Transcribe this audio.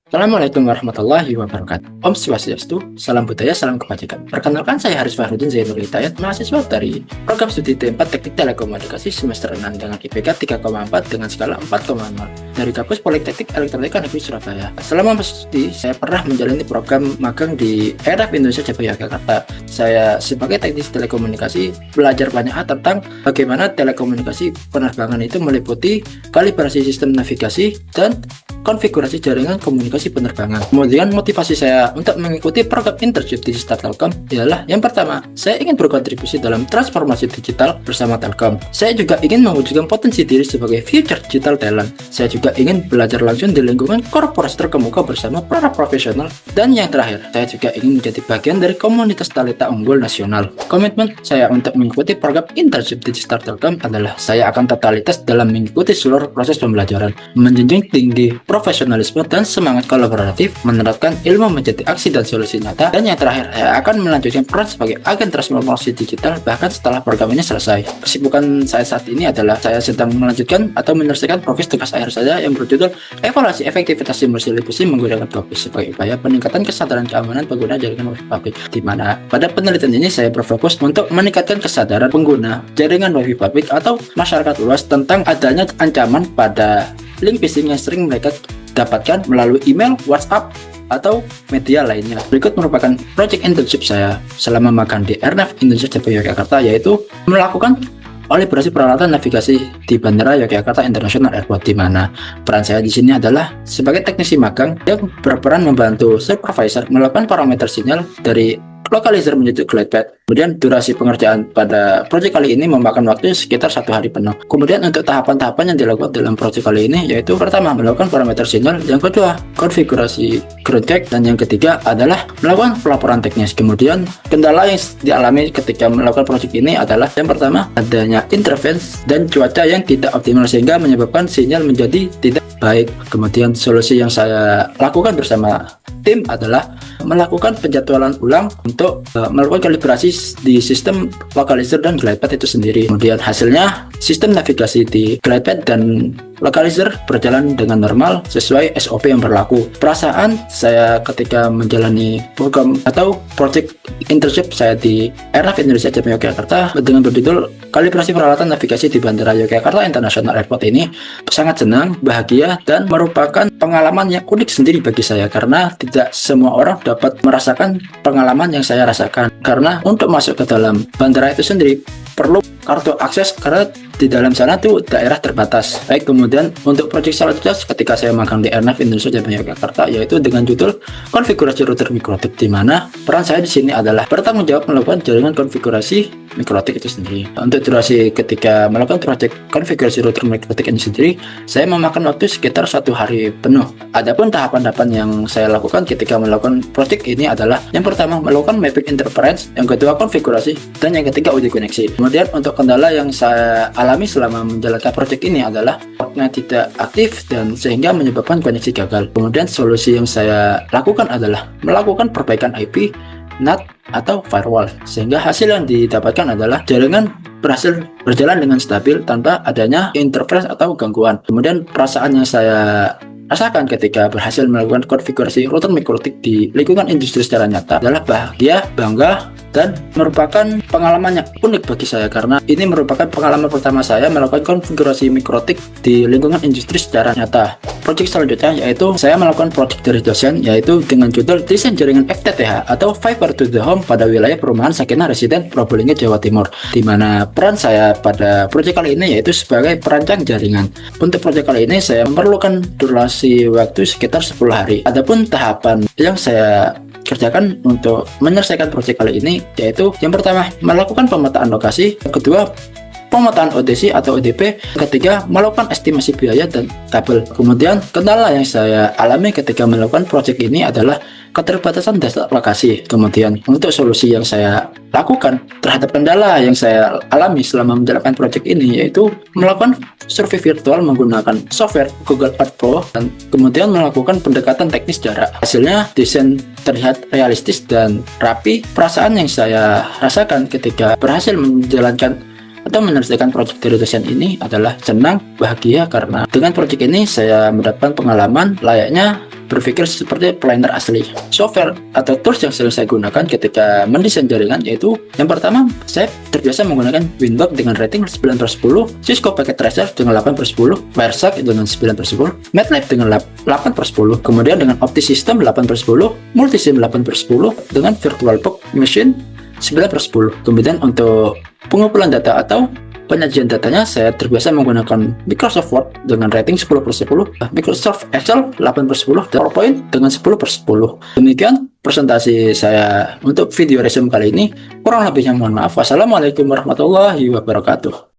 Assalamualaikum warahmatullahi wabarakatuh. Om Swastiastu, salam budaya, salam kebajikan. Perkenalkan, saya Haris Fahrudin Zainul Hidayat, mahasiswa dari program studi D4 Teknik Telekomunikasi semester 6 dengan IPK 3,4 dengan skala 4,0 dari kampus Politeknik Elektronika Negeri Surabaya. Selama studi, saya pernah menjalani program magang di ERF Indonesia Cabang Yogyakarta. Saya sebagai teknisi telekomunikasi belajar banyak hal tentang bagaimana telekomunikasi penerbangan itu meliputi kalibrasi sistem navigasi dan konfigurasi jaringan komunikasi penerbangan. Kemudian motivasi saya untuk mengikuti program internship di Star Telkom adalah yang pertama, saya ingin berkontribusi dalam transformasi digital bersama Telkom. Saya juga ingin mewujudkan potensi diri sebagai future digital talent. Saya juga ingin belajar langsung di lingkungan korporasi terkemuka bersama para profesional. Dan yang terakhir, saya juga ingin menjadi bagian dari komunitas talenta unggul nasional. Komitmen saya untuk mengikuti program internship di Star Telkom adalah saya akan totalitas dalam mengikuti seluruh proses pembelajaran, menjunjung tinggi profesionalisme dan semangat kolaboratif, menerapkan ilmu menjadi aksi dan solusi nyata, dan yang terakhir, saya akan melanjutkan peran sebagai agen transformasi digital bahkan setelah program ini selesai. Kesibukan saya saat ini adalah saya sedang melanjutkan atau menyelesaikan profesi tugas akhir saya yang berjudul Evaluasi Efektivitas Simulasi Distribusi menggunakan Copy sebagai upaya peningkatan kesadaran keamanan pengguna jaringan Wi-Fi publik, di mana pada penelitian ini saya berfokus untuk meningkatkan kesadaran pengguna jaringan Wi-Fi publik atau masyarakat luas tentang adanya ancaman pada link phishing yang sering mereka dapatkan melalui email, WhatsApp, atau media lainnya. Berikut merupakan project internship saya selama magang di ERF Indonesia Cabang Yogyakarta, yaitu melakukan kalibrasi peralatan navigasi di Bandara Yogyakarta International Airport, di mana peran saya di sini adalah sebagai teknisi magang yang berperan membantu supervisor melakukan parameter sinyal dari lokalizer menuju glide path. Kemudian durasi pengerjaan pada proyek kali ini memakan waktu sekitar 1 hari penuh. Kemudian untuk tahapan-tahapan yang dilakukan dalam proyek kali ini yaitu pertama melakukan parameter sinyal, yang kedua konfigurasi ground check, dan yang ketiga adalah melakukan pelaporan teknis. Kemudian kendala yang dialami ketika melakukan proyek ini adalah yang pertama adanya interference dan cuaca yang tidak optimal sehingga menyebabkan sinyal menjadi tidak baik. Kemudian solusi yang saya lakukan bersama tim adalah melakukan penjadwalan ulang untuk melakukan kalibrasi di sistem lokalizer dan glide path itu sendiri. Kemudian hasilnya sistem navigasi di glide path dan lokalizer berjalan dengan normal sesuai SOP yang berlaku. Perasaan saya ketika menjalani program atau project internship saya di ERF Indonesia Cabang Yogyakarta dengan berjudul kalibrasi peralatan navigasi di Bandara Yogyakarta International Airport ini sangat senang, bahagia, dan merupakan pengalaman yang unik sendiri bagi saya karena tidak semua orang dapat merasakan pengalaman yang saya rasakan. Karena untuk masuk ke dalam bandara itu sendiri perlu kartu akses karena di dalam sana tuh daerah terbatas. Baik, kemudian untuk proyek selanjutnya ketika saya magang di ERF Indonesia Cabang Yogyakarta yaitu dengan judul konfigurasi router mikrotik, di mana peran saya di sini adalah bertanggung jawab melakukan jaringan konfigurasi mikrotik itu sendiri. Untuk durasi ketika melakukan proyek konfigurasi router mikrotik ini sendiri, saya memakan waktu sekitar 1 hari penuh. Adapun tahapan-tahapan yang saya lakukan ketika melakukan proyek ini adalah yang pertama melakukan mapping interference, yang kedua konfigurasi, dan yang ketiga uji koneksi. Kemudian untuk kendala yang saya alami selama menjalankan proyek ini adalah portnya tidak aktif dan sehingga menyebabkan koneksi gagal. Kemudian solusi yang saya lakukan adalah melakukan perbaikan IP, NAT, atau firewall sehingga hasil yang didapatkan adalah jaringan berhasil berjalan dengan stabil tanpa adanya interference atau gangguan. Kemudian perasaan yang saya rasakan ketika berhasil melakukan konfigurasi router mikrotik di lingkungan industri secara nyata adalah bahagia, bangga, dan merupakan pengalaman yang unik bagi saya karena ini merupakan pengalaman pertama saya melakukan konfigurasi mikrotik di lingkungan industri secara nyata. Project selanjutnya yaitu saya melakukan project dari dosen yaitu dengan judul desain jaringan FTTH atau Fiber to the Home pada wilayah perumahan Sakinah Residen Probolinggo, Jawa Timur, di mana peran saya pada project kali ini yaitu sebagai perancang jaringan. Untuk project kali ini saya memerlukan durasi waktu sekitar 10 hari. Adapun tahapan yang saya kerjakan untuk menyelesaikan proyek kali ini yaitu yang pertama melakukan pemetaan lokasi, yang kedua pemetaan ODC atau ODP, ketiga melakukan estimasi biaya dan kabel. Kemudian kendala yang saya alami ketika melakukan proyek ini adalah keterbatasan data lokasi. Kemudian untuk solusi yang saya lakukan terhadap kendala yang saya alami selama menjalankan proyek ini yaitu melakukan survei virtual menggunakan software Google Earth Pro dan kemudian melakukan pendekatan teknis jarak. Hasilnya desain terlihat realistis dan rapi. Perasaan yang saya rasakan ketika berhasil menjalankan atau menyelesaikan proyek dari dosen ini adalah senang, bahagia karena dengan proyek ini saya mendapatkan pengalaman layaknya berpikir seperti planner asli. Software atau tools yang sering saya gunakan ketika mendesain jaringan yaitu yang pertama, saya terbiasa menggunakan Winbug dengan rating 9/10, Cisco Packet Tracer dengan 8/10, Wireshark dengan 9/10, MATLAB dengan 8/10, kemudian dengan OptiSystem 8/10, Multisim 8/10, dengan VirtualBox Machine 9/10. Kemudian untuk pengumpulan data atau penyajian datanya, saya terbiasa menggunakan Microsoft Word dengan rating 10/10, Microsoft Excel 8/10, dan PowerPoint dengan 10/10. Demikian presentasi saya untuk video resume kali ini. Kurang lebihnya mohon maaf. Wassalamualaikum warahmatullahi wabarakatuh.